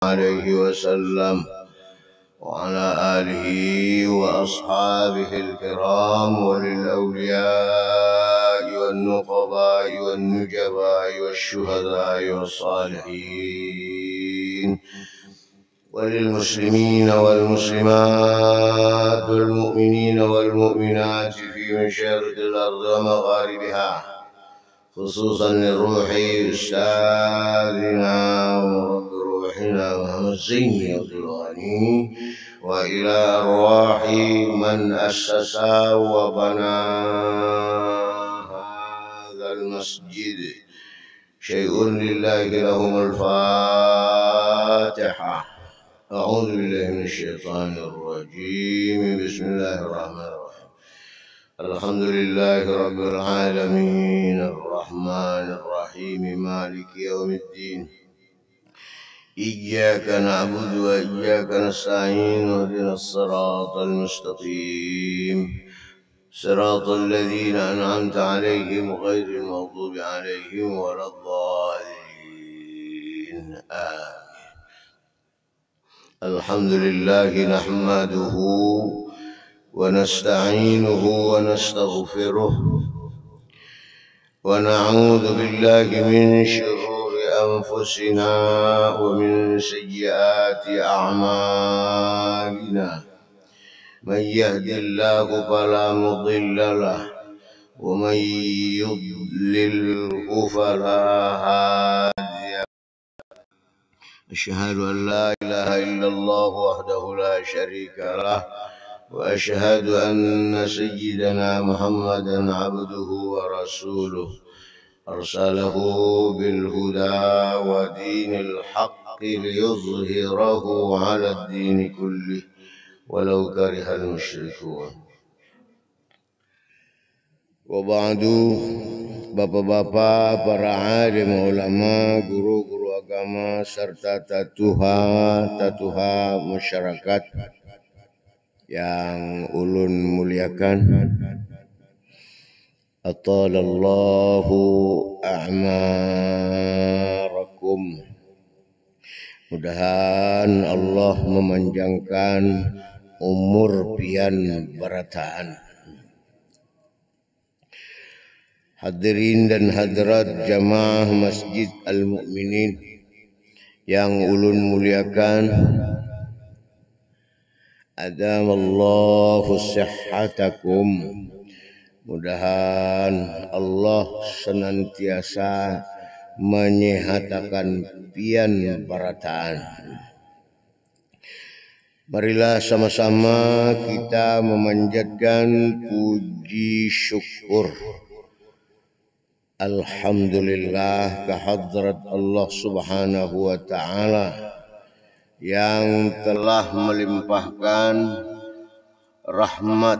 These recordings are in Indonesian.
عليه وسلم وعلى آله وأصحابه الكرام وللأولياء والنقباء والنجباء والشهداء والصالحين وللمسلمين والمسلمات والمؤمنين والمؤمنات في مشارق الأرض ومغاربها، خصوصا لروح أستاذنا ورب روحنا محمد زين عبد الغني، وإلى أرواح من أسس وبنى هذا المسجد. شيء لله لهم الفاتحة. أعوذ بالله من الشيطان الرجيم. بسم الله الرحمن الرحيم. الحمد لله رب العالمين الرحمن الرحيم مالك يوم الدين. إياك نعبد وإياك نستعين واهدنا الصراط المستقيم صراط الذين أنعمت عليهم غير المغضوب عليهم ولا الضالين. آمين. الحمد لله نحمده ونستعينه ونستغفره ونعوذ بالله من شرور أنفسنا ومن سيئات أعمالنا. من يهد الله فلا مضل له ومن يضلله فلا هادي له. أشهد أن لا إله إلا الله وحده لا شريك له، وأشهد أن سيدنا محمدا عبده ورسوله، أرسله بالهدى ودين الحق ليظهره على الدين كله ولو كره المشركون. Wabadu, bapak-bapak, para alim ulama, guru-guru agama, serta tatuha masyarakat yang ulun muliakan. Atalallahu a'marakum. Mudahan Allah memanjangkan umur pian barataan. Hadirin dan hadirat jamaah Masjid Al-Mu'minin yang ulun muliakan, adamallahu sihhatakum. Mudahan Allah senantiasa menyehatkan pian barataan. Marilah sama-sama kita memanjatkan puji syukur alhamdulillah kehadrat Allah Subhanahu wa ta'ala yang telah melimpahkan rahmat,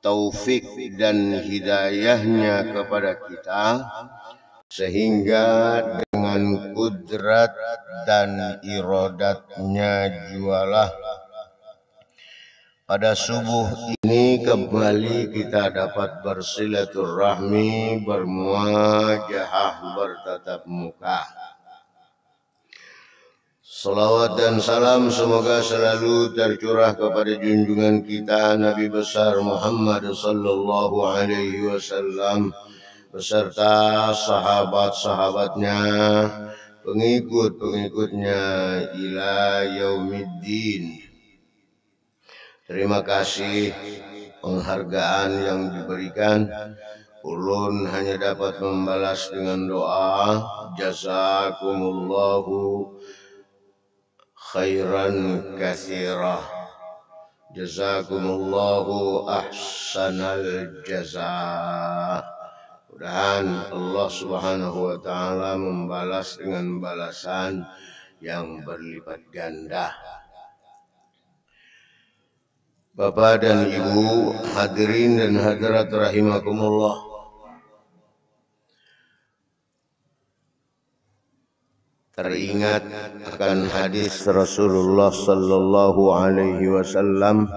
taufik dan hidayahnya kepada kita, sehingga dengan kudrat dan iradatnya jualah pada subuh ini kembali kita dapat bersilaturahmi, bermuajahah, bertatap muka. Salawat dan salam semoga selalu tercurah kepada junjungan kita Nabi besar Muhammad sallallahu alaihi wasallam beserta sahabat-sahabatnya, pengikut-pengikutnya ila yaumiddin. Terima kasih penghargaan yang diberikan. Ulun hanya dapat membalas dengan doa, jazakumullahu khairan katsira, jazakumullahu ahsanal jazaa. Mudahan Allah Subhanahu wa ta'ala membalas dengan balasan yang berlipat ganda. Bapak dan Ibu, hadirin dan hadirat rahimakumullah. Teringat akan hadis Rasulullah sallallahu alaihi wasallam,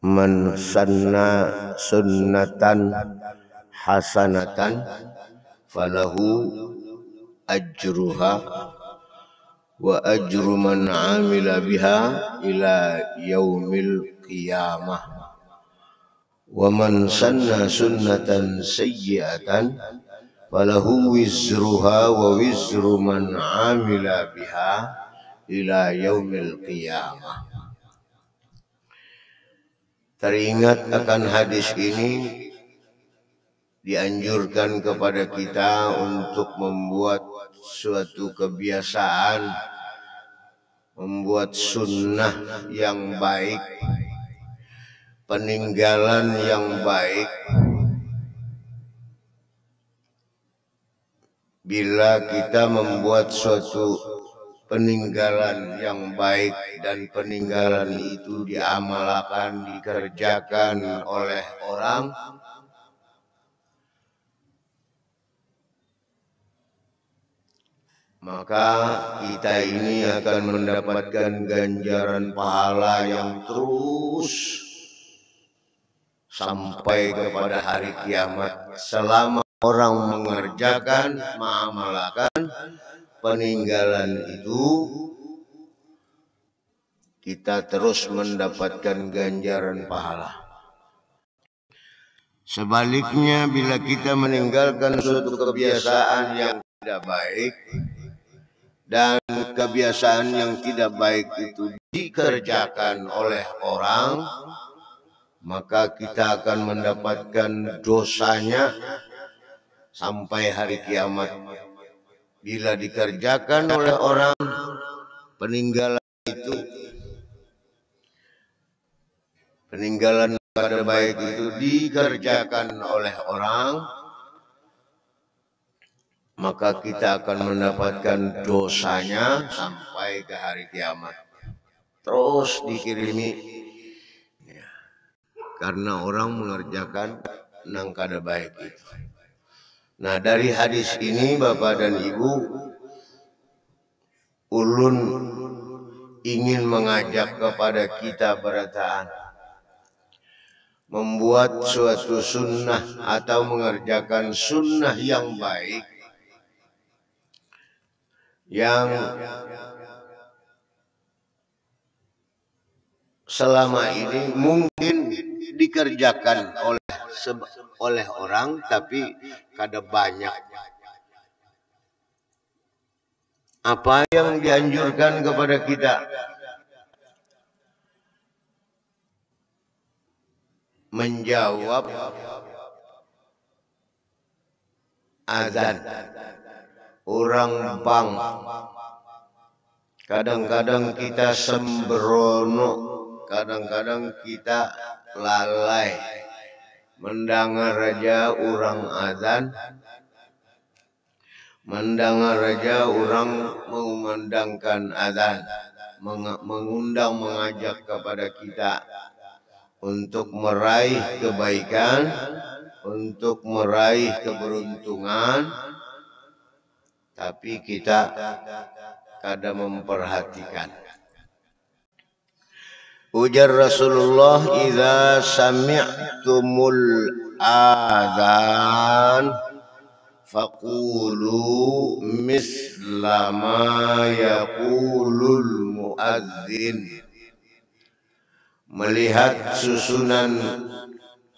man sanna sunnatan hasanatan falahu ajruha wa ajru man amila biha ila yaumil qiyamah. Wa man sanna sunnatan sayyi'atan falahu wizruha wa wizru man amila biha ila yaumil qiyamah. Teringat akan hadis ini, dianjurkan kepada kita untuk membuat suatu kebiasaan, membuat sunnah yang baik, peninggalan yang baik. Bila kita membuat suatu peninggalan yang baik dan peninggalan itu diamalkan, dikerjakan oleh orang, maka kita ini akan mendapatkan ganjaran pahala yang terus sampai kepada hari kiamat. Selama orang mengerjakan, mengamalkan peninggalan itu, kita terus mendapatkan ganjaran pahala. Sebaliknya, bila kita meninggalkan suatu kebiasaan yang tidak baik, dan kebiasaan yang tidak baik itu dikerjakan oleh orang, maka kita akan mendapatkan dosanya sampai hari kiamat. Bila dikerjakan oleh orang, peninggalan itu, peninggalan pada baik itu dikerjakan oleh orang, maka kita akan mendapatkan dosanya sampai ke hari kiamat. Terus dikirimi, karena orang mengerjakan nang kada baik itu. Nah, dari hadis ini Bapak dan Ibu, ulun ingin mengajak kepada kita berataan membuat suatu sunnah atau mengerjakan sunnah yang baik, yang selama ini mungkin dikerjakan oleh orang tapi kada banyak. Apa yang dianjurkan kepada kita? Menjawab azan. Orang bang, kadang-kadang kita sembrono, kadang-kadang kita lalai mendengar raja orang azan, mendengar raja orang mengumandangkan azan, mengundang, mengajak kepada kita untuk meraih kebaikan, untuk meraih keberuntungan, tapi kita kada memperhatikan. Ujar Rasulullah, "Idza sami'tumul adzan faqulu misla ma yaqulul muadzin." Melihat susunan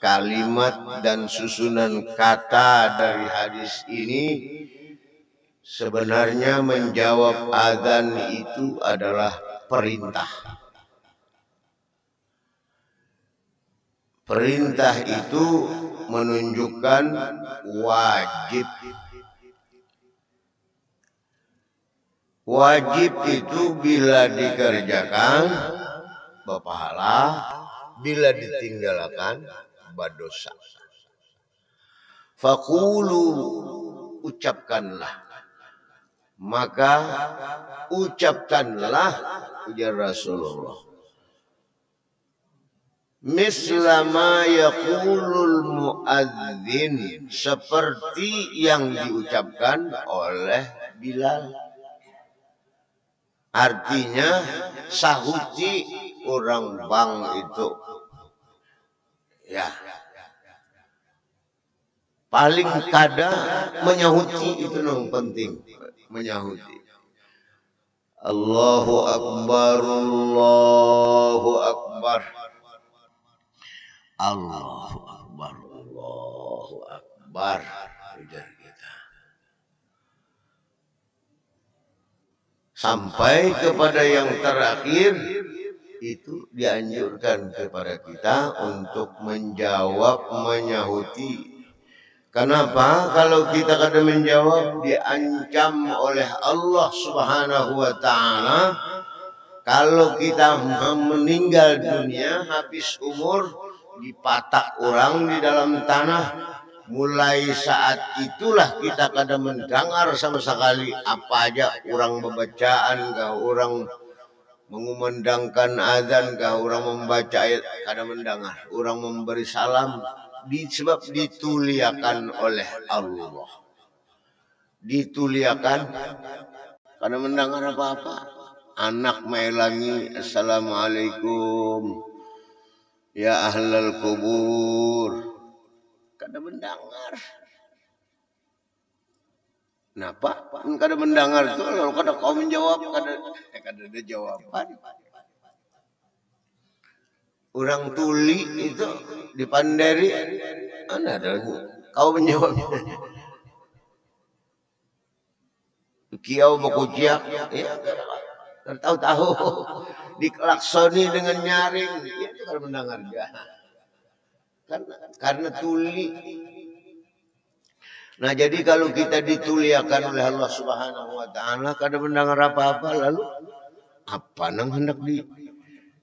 kalimat dan susunan kata dari hadis ini, sebenarnya menjawab azan itu adalah perintah. Perintah itu menunjukkan wajib. Wajib itu bila dikerjakan berpahala, bila ditinggalkan berdosa. Faqulu, ucapkanlah. Maka ucapkanlah, ujar Rasulullah, misla ma yaqulul muadzin, seperti yang diucapkan oleh Bilal. Artinya sahuti orang bang itu, ya, paling kada menyahuti, itu yang penting, menyahuti. Allahu Akbar, Allahu Akbar, Allahu Akbar, Allahu Akbar. Sampai kepada yang terakhir itu dianjurkan kepada kita untuk menjawab, menyahuti. Kenapa? Kalau kita kada menjawab, diancam oleh Allah Subhanahu wa Ta'ala. Kalau kita meninggal dunia, habis umur, dipatak orang di dalam tanah. Mulai saat itulah kita kada mendengar sama sekali apa aja orang membacaan, orang mengumandangkan azan, orang membaca ayat, kada mendengar. Orang memberi salam, sebab dituliakan oleh Allah. Dituliakan, kada mendengar apa-apa. Anak melangi, Assalamualaikum ya ahlal kubur, kada mendengar. Kenapa? Kada mendengar itu kalau kada kau menjawab, kada ada jawaban. Orang tuli itu di Panderi, ada kau menjawab. Kiau berkuciak, ya, tahu-tahu diklaksoni dengan nyaring, ya, itu kada mendengar juga. Karena tuli. Nah, jadi kalau kita dituliakan oleh Allah Subhanahu wa Ta'ala, kada mendengar apa-apa, lalu apa nang hendak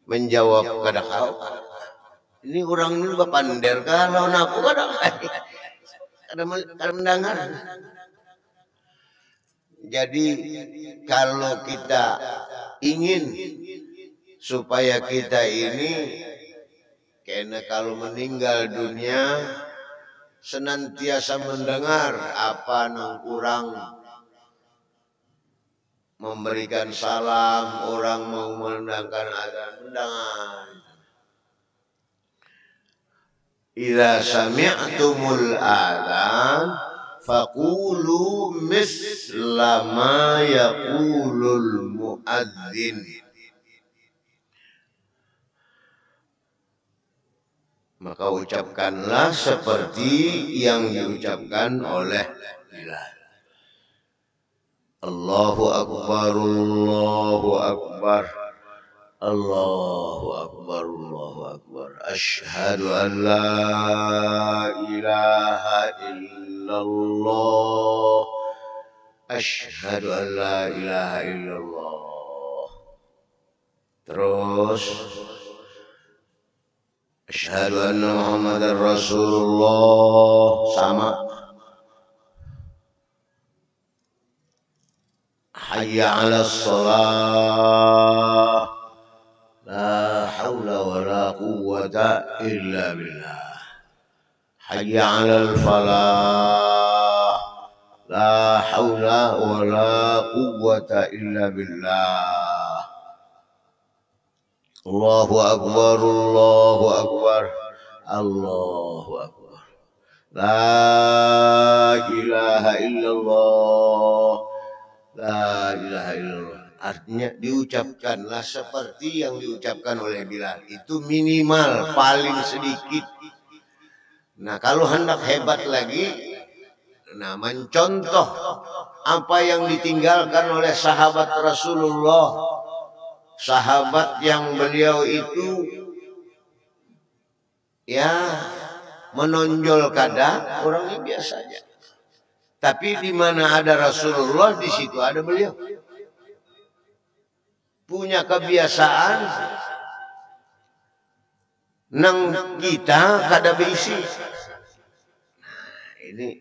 menjawab kada kau? Ini orang ini bapander kalau aku kada mendengar. Jadi kalau kita ingin supaya kita ini, karena kalau meninggal dunia senantiasa mendengar apa nang kurang memberikan salam, orang mengumandangkan azan, mendengar. Idza sami'tumul adzan faqulu misla ma yaqulul muadzin. Maka ucapkanlah seperti yang diucapkan oleh Bilal. Allahu Akbar, Allahu Akbar, Allahu Akbar, Allahu Akbar. Asyhadu an la ilaha illallah. Asyhadu an la ilaha illallah. Terus asyhadu anna Muhammadar Rasulullah, sama. Hayya 'alas shalah. La haula wa la quwwata illa billah. Hayya 'alal falah. La haula wa la quwwata illa billah. Allahu Akbar, Allahu Akbar, Allahu Akbar. La ilaha illallah, la ilaha illallah. Artinya diucapkanlah seperti yang diucapkan oleh Bilal. Itu minimal, paling sedikit. Nah, kalau hendak hebat lagi, nah, mencontoh apa yang ditinggalkan oleh sahabat Rasulullah. Sahabat yang beliau itu ya menonjol kadang orangnya biasa saja. Tapi di mana ada Rasulullah, di situ ada beliau. Punya kebiasaan nang kita kada beisi. Nah, ini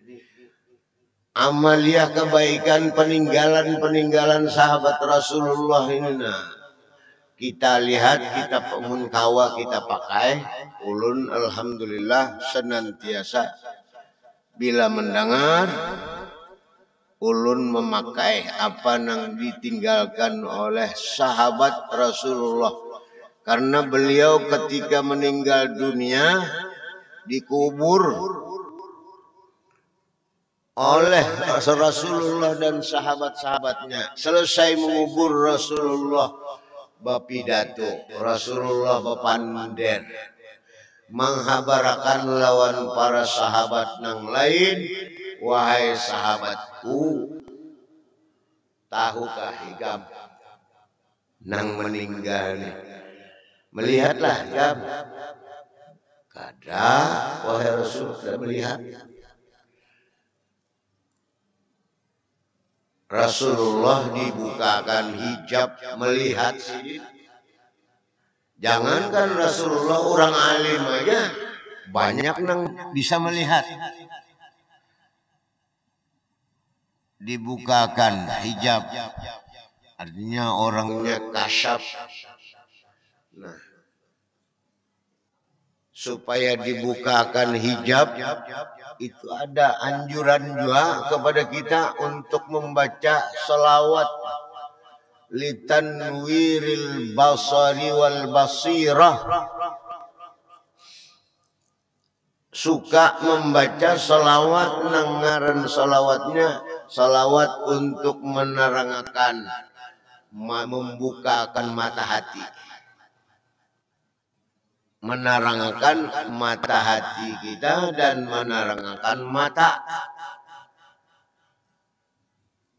amalia kebaikan peninggalan sahabat Rasulullah ini. Nah, kita lihat, kita kawa kita pakai, ulun alhamdulillah senantiasa bila mendengar, ulun memakai apa yang ditinggalkan oleh sahabat Rasulullah. Karena beliau ketika meninggal dunia dikubur oleh Rasulullah dan sahabat-sahabatnya. Selesai mengubur Rasulullah bapidato, Rasulullah bapander, menghabarakan lawan para sahabat nang lain, wahai sahabatku, tahukah higam nang meninggal nih? Melihatlah higam. Kada, wahai Rasul, sudah melihat. Rasulullah dibukakan hijab melihat sidin. Jangankan Rasulullah, orang alim aja banyak yang bisa melihat. Dibukakan hijab, artinya orangnya kasyaf. Nah, supaya dibukakan hijab itu ada anjuran juga kepada kita untuk membaca selawat litanwiril basari wal basirah. Suka membaca selawat, nengaran selawatnya selawat untuk menerangkan, membukakan mata hati, menerangkan mata hati kita dan menerangkan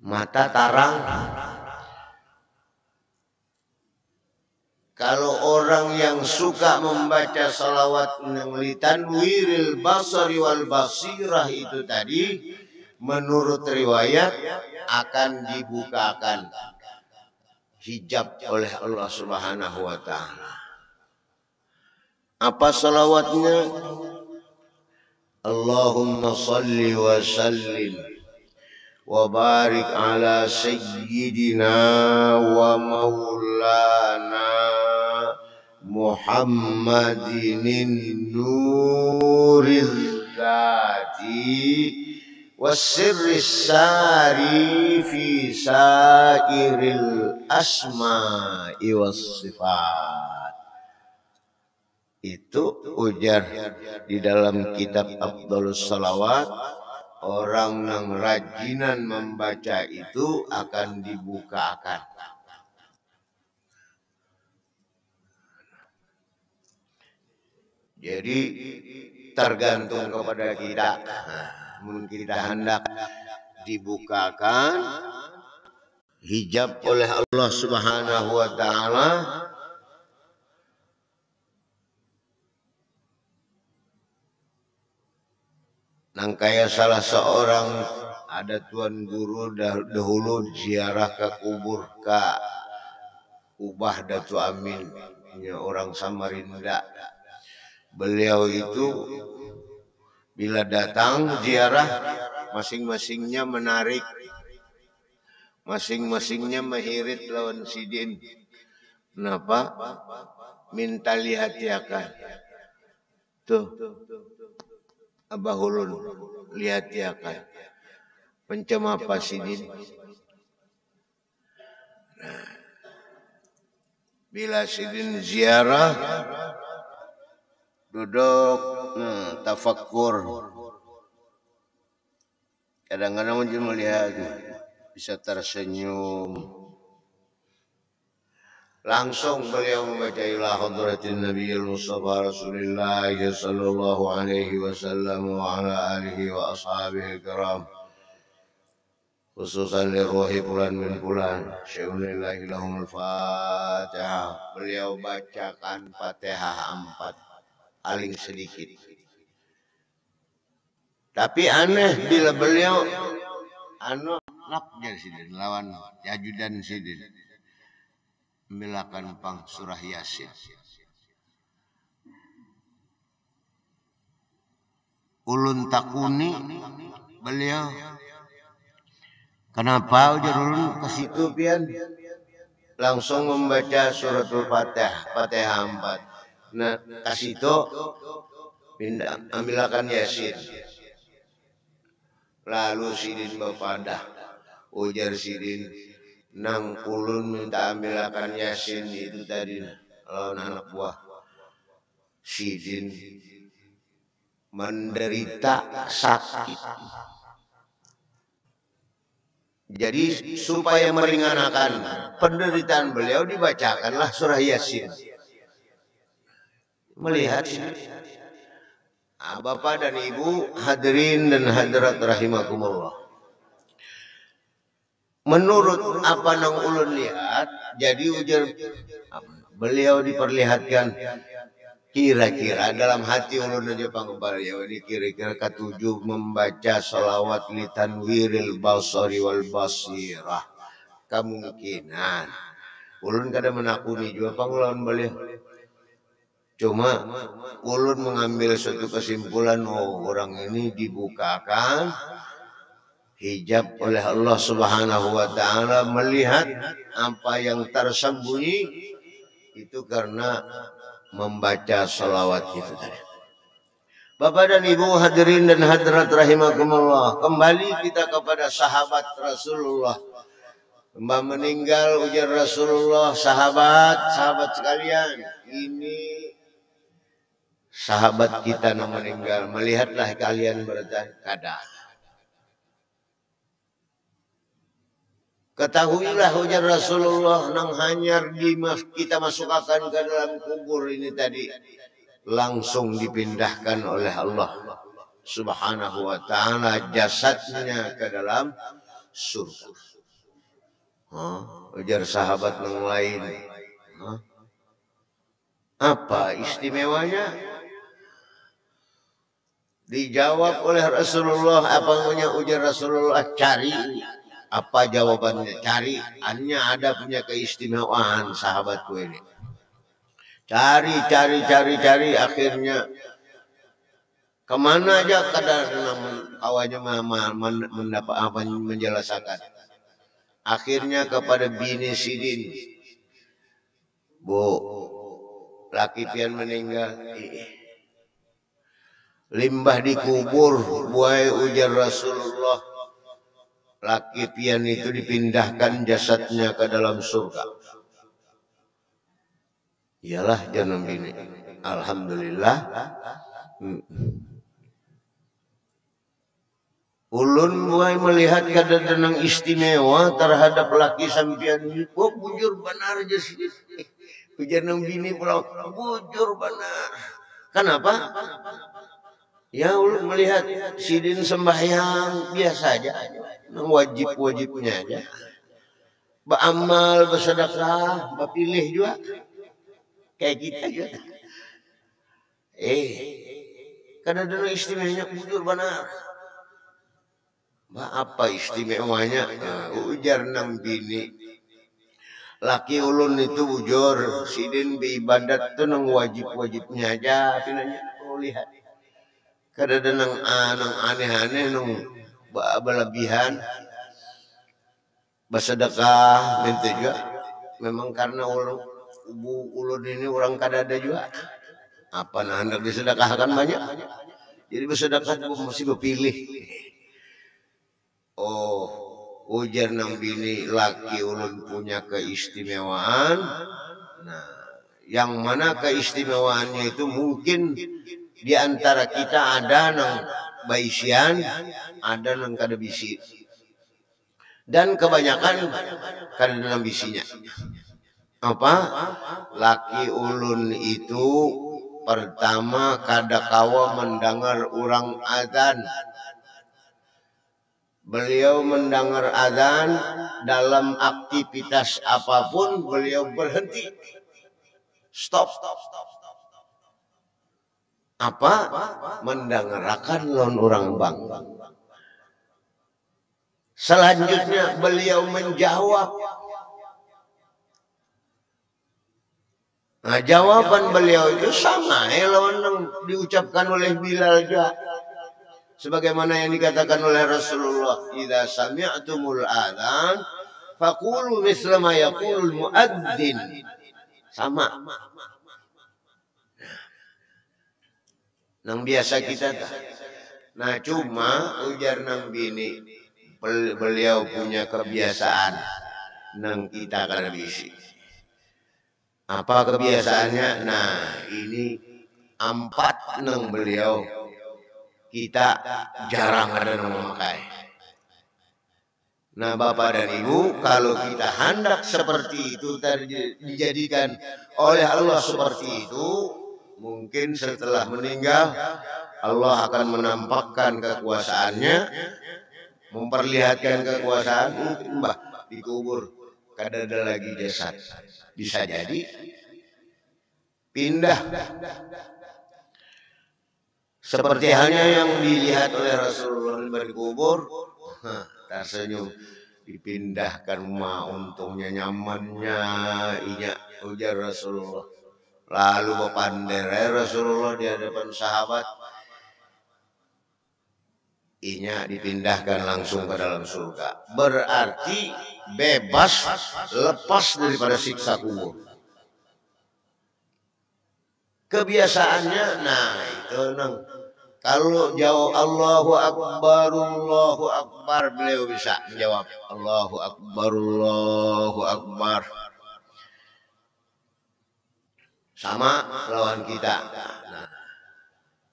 mata tarang. Kalau orang yang suka membaca salawat litanwiril basari wal basirah itu tadi, menurut riwayat akan dibukakan hijab oleh Allah Subhanahu wa taala. Apa salawatnya? Allahumma salli wa sallim wa barik ala sayyidina wa maulana Muhammadin nuriz zati wasirris sari fi sairil asma'i was sifat. Itu ujar di dalam kitab Afdhalus Salawat, orang yang rajinan membaca itu akan dibukakan. Jadi tergantung kepada kita. Mungkin kita hendak dibukakan hijab oleh Allah Subhanahu wa taala, nang kaya salah seorang ada tuan guru dahulu ziarah ke kubur ke Ubah Datu Amin, orang Samarinda. Beliau itu bila datang ziarah, masing-masingnya menarik, masing-masingnya mehirit lawan sidin. Kenapa? Minta lihat ya kan. Tuh, Abah Ulun, lihat ya kan. Pencem apa sidin? Nah, bila sidin ziarah, duduk, tafakkur. Kadang-kadang dia melihat, bisa tersenyum. Langsung beliau membaca ila hadratin Nabiyil Mustafa Rasulullah sallallahu alaihi wasallam wa ala alihi wa ashabihi kiram. Khususan liruhi fulan min fulan. Syai'unillahi lahumul Fatihah. Beliau bacakan Fatihah 4. Paling sedikit. Tapi aneh bila beliau laknya sidin lawan ajudan sidin membilakan pang surah Yasin. Ulun takuni beliau. Kenapa ujar ulun ke situ pian? Langsung membaca suratul Fatihah, Fatihah 4. Nah, kasih itu ambilkan Yasin. Lalu sidin bapadah, ujar sidin, nang ulun minta ambilkan Yasin itu tadi lawan anak buah. Sidin menderita sakit. Jadi supaya meringankan penderitaan beliau dibacakanlah surah Yasin. Melihat Bapak dan Ibu hadirin dan hadirat rahimakumullah. Menurut apa nang ulun lihat, jadi ujar beliau diperlihatkan kira-kira dalam hati ulun aja beliau ini kira-kira ketujuh membaca salawat litanwiril basari wal basirah. Kemungkinan ulun kada menakuni juga panglawan beliau. Cuma ulun mengambil suatu kesimpulan, oh orang ini dibukakan hijab oleh Allah Subhanahu wa taala melihat apa yang tersembunyi itu karena membaca salawat itu tadi. Bapak dan Ibu hadirin dan hadirat rahimakumullah, kembali kita kepada sahabat Rasulullah. Mbak meninggal ujar Rasulullah, sahabat sekalian, ini sahabat kita yang meninggal, melihatlah kalian berkata, ketahuilah ujar Rasulullah, nang hanyar kita masukkan ke dalam kubur ini tadi, langsung dipindahkan oleh Allah Subhanahu wa ta'ala jasadnya ke dalam surga. Ujar sahabat yang lain, apa istimewanya? Dijawab oleh Rasulullah, apa namanya ujar Rasulullah, cari. Apa jawabannya? Cari. Hanya ada punya keistimewaan sahabatku ini. Cari. Akhirnya kemana aja kadang awalnya mendapat apa menjelaskan. Akhirnya kepada bini Sidin. Bu, laki pian meninggal. Limbah dikubur, buai ujar Rasulullah. Laki pian itu dipindahkan jasadnya ke dalam surga. Iyalah jangan bini. Alhamdulillah. Ulun mulai melihat kadang-kadang istimewa terhadap laki sampian ini. Oh, bujur benar aja sih. Ujar nang bini pulau, bujur benar. Kenapa? Ya ulun melihat Sidin sembahyang biasa aja. Nang wajib-wajibnya aja. Beramal, bersedekah, berpilih juga. Kayak kita juga. Kadang-kadang istimewanya bujur benar. Apa istimewanya? Ujar nang bini. Laki ulun itu bujur, Sidin beribadat tuh nang wajib-wajibnya aja. Pinanya mau lihat. Kadang-kadang nang aneh-aneh nang berlebihan. Bersedekah, minta juga. Memang karena ulun ini orang kadada juga. Apa nah hendak disedekahkan banyak. Jadi bersedekah mesti berpilih. Oh, ujar nang bini laki ulun punya keistimewaan. Nah, yang mana keistimewaannya itu mungkin di antara kita ada nang baisian, ada nang kada bisi. Dan kebanyakan kada nang bisinya. Apa? Laki ulun itu pertama kada kawa mendengar orang azan. Beliau mendengar azan dalam aktivitas apapun beliau berhenti. Stop. Apa? Mendengarkan lawan orang bang. Selanjutnya beliau menjawab. Nah, jawaban beliau itu sama lawan yang diucapkan oleh Bilal juga. Sebagaimana yang dikatakan oleh Rasulullah, "Idza sami'tumul adzan faqulu misla ma yaqulul muadzin." Sama. Nang biasa kita tak. Nah, cuma ujar nang bini beliau punya kebiasaan nang kita kada bisi. Apa kebiasaannya? Nah, ini 4 nang beliau kita jarang ada yang memakai. Nah Bapak dan Ibu, kalau kita hendak seperti itu dijadikan oleh Allah seperti itu, mungkin setelah meninggal Allah akan menampakkan kekuasaannya, memperlihatkan kekuasaan. Mungkin dikubur kada ada lagi jasad, bisa jadi pindah seperti halnya yang dilihat oleh Rasulullah dikubur. Tersenyum, dipindahkan untungnya nyamannya inya, ujar Rasulullah. Lalu bepander Rasulullah di hadapan sahabat, inya dipindahkan langsung ke dalam surga. Berarti bebas, lepas daripada siksa kubur. Kebiasaannya, nah itu kalau jauh Allahu Akbar, beliau bisa menjawab Allahu Akbar. Sama lawan kita. Nah,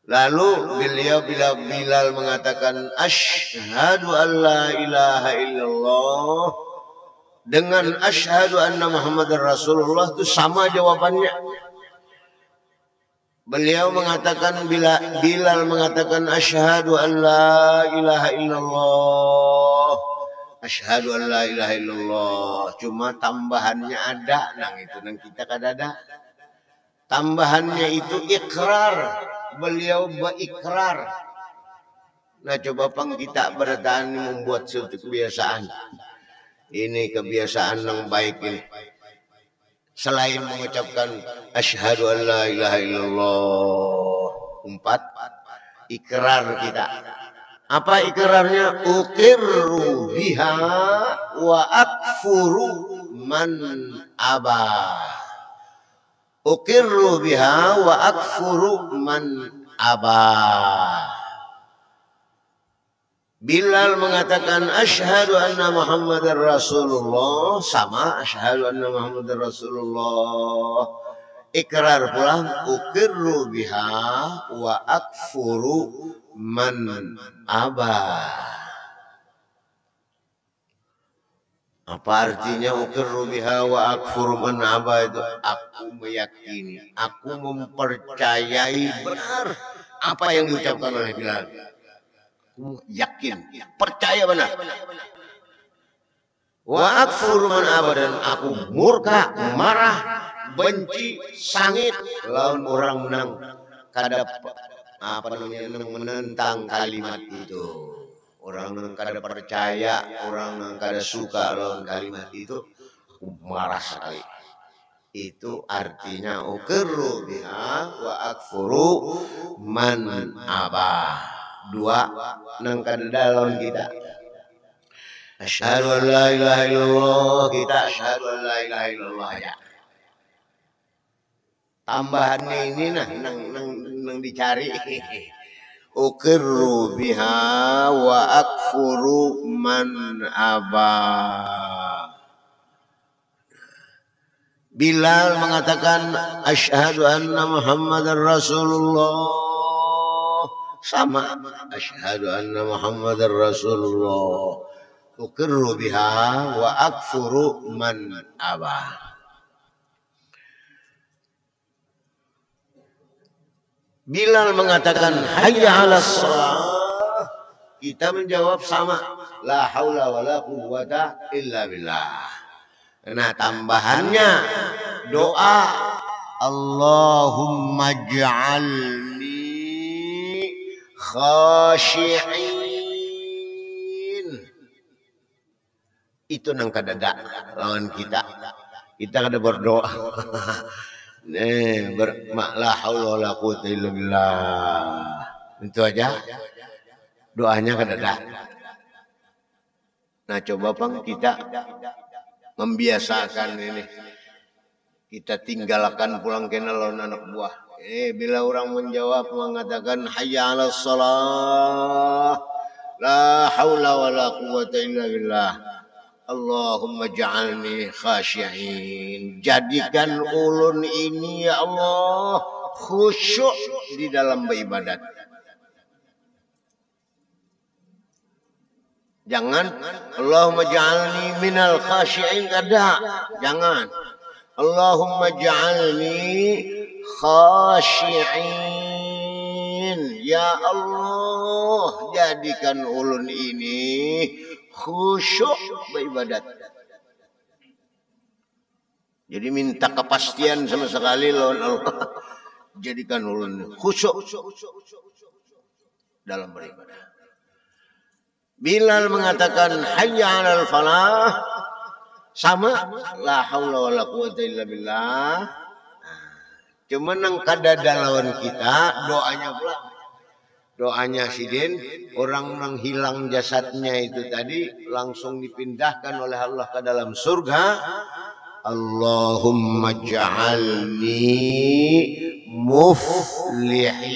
lalu beliau bila Bilal mengatakan asyhadu an la ilaha illallah dengan asyhadu anna Muhammadar Rasulullah itu sama jawabannya. Beliau mengatakan Bilal mengatakan asyhadu an la ilaha illallah. Asyhadu an la ilaha illallah. Cuma tambahannya ada, itu kita kada ada. Tambahannya itu ikrar. Beliau berikrar. Nah coba kita bertahan membuat suatu kebiasaan. Ini kebiasaan yang baik ini. Selain mengucapkan asyhadu an la ilaha illallah, 4 ikrar kita. Apa ikrarnya? Uqirru biha wa akfuru man aba. Uqirru biha wa akfuru man aba. Bilal mengatakan asyhadu anna Muhammadar Rasulullah, sama asyhadu anna Muhammadar Rasulullah. Ikrar pulang uqirru biha wa akfuru man aba. Apa artinya uqirru biha wa akfuru man aba itu? Aku meyakini, aku mempercayai benar apa yang diucapkan oleh Bilal. Yakin, percaya benar. Wa akfuru man abadan, aku murka, marah, benci, sangit lawan orang menang kada menentang kalimat itu. Orang yang kada percaya, orang yang kada suka lawan kalimat itu, aku marah sekali. Itu artinya uqirru biha wa akfuru man aba. 2 nang kada lawan kita. Asyhadu an la ilaha illallah, kita asyhadu an la ilaha illallah aja. Tambahannya ini nang dicari. Uqirru biha wa akfuru man aba. Bilal mengatakan asyhadu anna Muhammadar Rasulullah, sama asyhadu anna Muhammadar Rasulullah. Uqirru biha wa akfuru man aba. Bilal mengatakan hayya 'alas shalah, kita menjawab sama, la haula wala quwwata illa billah. Nah tambahannya doa Allahumma ij'alni khashi'in. Itu nang kadada lawan kita. Kita kada berdoa. La haula wala quwwata illa billah. Itu aja. Doanya kadada. Nah coba kita membiasakan ini. Kita tinggalkan pulang kena lawan anak buah. Bila orang menjawab mengatakan hayya 'alas shalah, la haula wala quwwata illa billah, Allahumma ja'alni khashi'in. Jadikan ulun ini ya Allah khusyuk di dalam beribadat. Jangan Allahumma ja'alni minal khashi'in, ada. Jangan. Allahumma ja'alni khashi'in. Ya Allah, jadikan ulun ini khusyuk beribadat. Jadi minta kepastian sama sekali lawan Allah. Jadikan ulun khusyuk dalam beribadah. Bilal mengatakan hayya 'alal falah, sama la haula wala quwata illa billah. Cuman nang kada lawan kita doanya pula. Doanya Sidin, orang yang hilang jasadnya itu tadi langsung dipindahkan oleh Allah ke dalam surga. Allahumma ja'alni muflihin.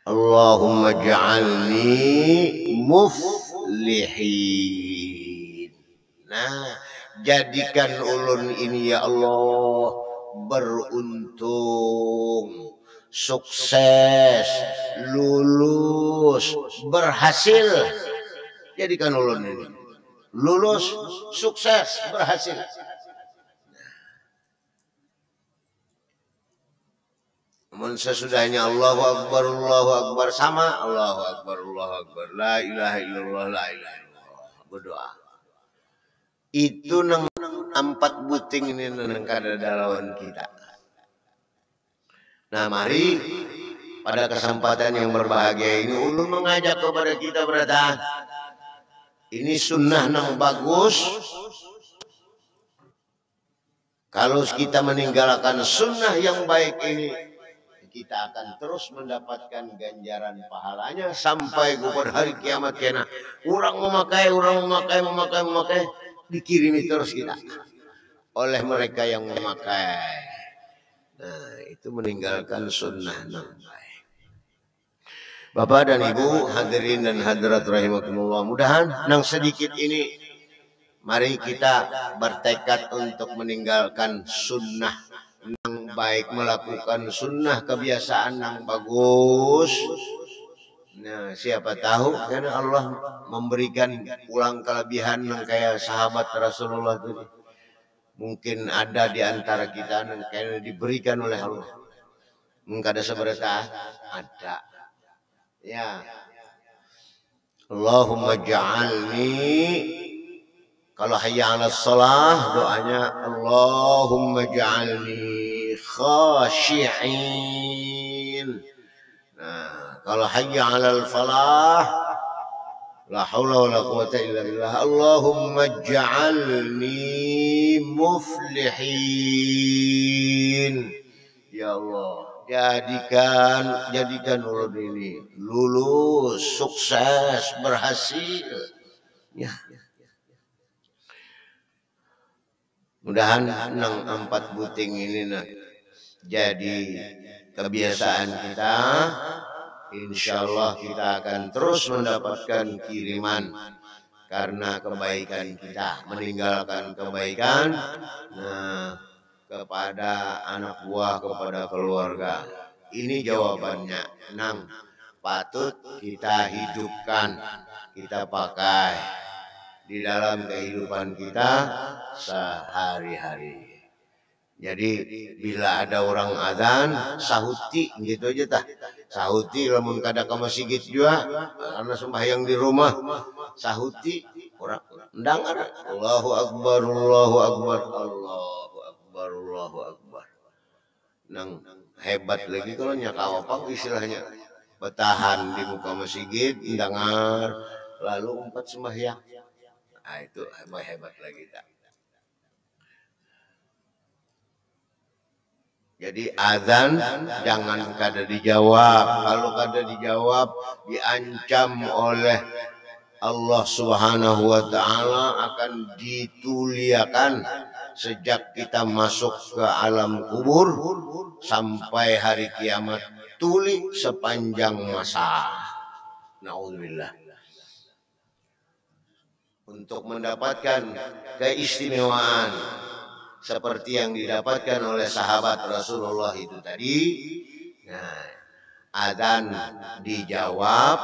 Allahumma ja'alni muflihin. Nah, jadikan ulun ini ya Allah beruntung, sukses, lulus, berhasil. Jadikan ulun ini lulus, sukses, berhasil. Namun sesudahnya Allahu Akbar sama Allahu Akbar, la ilaha illallah, la ilaha illallah. Berdoa. Itu nang 4 buting ini nang kada lawan kita. Nah, mari pada kesempatan yang berbahagia ini ulun mengajak kepada kita berada. Ini sunnah nang bagus. Kalau kita meninggalkan sunnah yang baik ini, kita akan terus mendapatkan ganjaran pahalanya sampai kepada hari kiamat kena. Orang memakai, dikirimi terus kita oleh mereka yang memakai. Nah, itu meninggalkan sunnah yang baik. Bapak dan Ibu hadirin dan hadirat rahimakumullah, mudahan nang sedikit ini mari kita bertekad untuk meninggalkan sunnah yang baik, melakukan sunnah kebiasaan yang bagus. Nah, siapa tahu karena Allah memberikan ulang kelebihan yang kayak sahabat Rasulullah itu. Mungkin ada di antara kita yang kayak diberikan oleh Allah. Mungkin ada seberita ada. Ya. Allahumma ja'alni, kalau hayya 'alas shalah doanya Allahumma ja'alni khashi'in. Nah, kalau hayya 'alal falah la haula wala quwata illa billah. Allahumma ja'alni muflihin. Ya Allah, jadikan ulun ini lulus, sukses, berhasil. Ya. Mudahan nang 4 buting ini jadi kebiasaan kita. Insyaallah kita akan terus mendapatkan kiriman karena kebaikan kita, meninggalkan kebaikan kepada anak buah, kepada keluarga. Ini jawabannya nang patut kita hidupkan, kita pakai di dalam kehidupan kita sehari-hari. Jadi bila ada orang adzan sahuti gitu aja tah. Sahuti lamun kada ka masjid juga karena sembahyang di rumah. Sahuti orang dengar Allahu Akbar, Allahu Akbar, Allahu Akbar, Allahu Akbar. Nang hebat lagi kalau nyakaw apa istilahnya. Bertahan di muka masjid dengar lalu umpat sembahyang. Nah, itu hebat lagi tak. Jadi azan jangan kada dijawab. Kalau kada dijawab diancam oleh Allah Subhanahu wa taala akan dituliakan sejak kita masuk ke alam kubur sampai hari kiamat, tuli sepanjang masa. Nauzubillah. Untuk mendapatkan keistimewaan seperti yang didapatkan oleh sahabat Rasulullah itu tadi. Nah, adzan dijawab,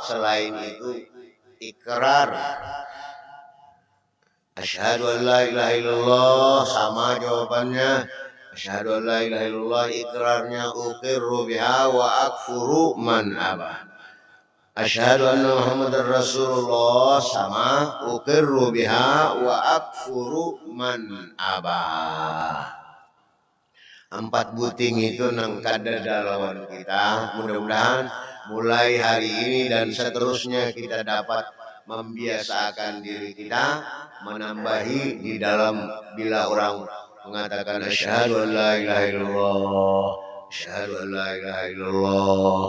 selain itu ikrar. Asyhadu an la ilaha illallah sama jawabannya. Asyhadu an la ilaha illallah ikrarnya uqirru biha wa akfuru man aba. Asyhadu anna Muhammadar Rasulullah sama uqirru biha wa akfuru man aba. 4 buting itu nang kada lawan kita. Mudah-mudahan mulai hari ini dan seterusnya kita dapat membiasakan diri kita menambahi di dalam bila orang mengatakan asyhadu an la ilaha illallah, asyhadu an la ilaha illallah,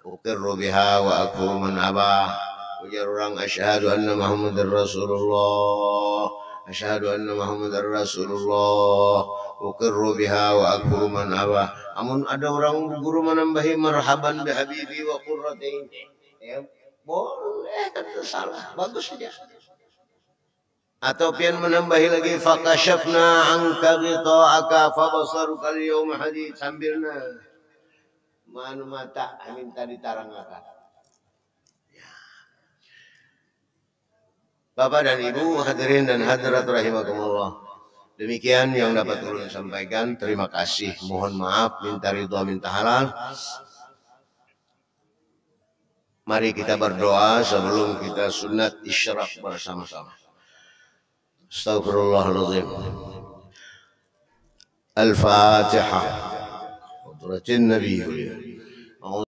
uqirru biha wa akfuru man aba. Ujar orang asyhadu anna Muhammadar Rasulullah, asyhadu anna Muhammadar Rasulullah, uqirru biha wa akfuru man aba. Amun ada orang guru menambahi marhaban bi habibi wa qurrati ya boleh, kan salah, bagus saja. Atau pian menambahi lagi fakashafna anka ghita'aka fabasaruka al-yawma hadid sambilna manu mata minta ditarangakan. Bapak dan Ibu hadirin dan hadirat rahimakumullah. Demikian yang dapat ulun sampaikan. Terima kasih. Mohon maaf, minta ridha, minta halal. Mari kita berdoa sebelum kita sunat isyraq bersama-sama. Astaghfirullahaladzim. Al-Fatihah. Hadratin Nabi.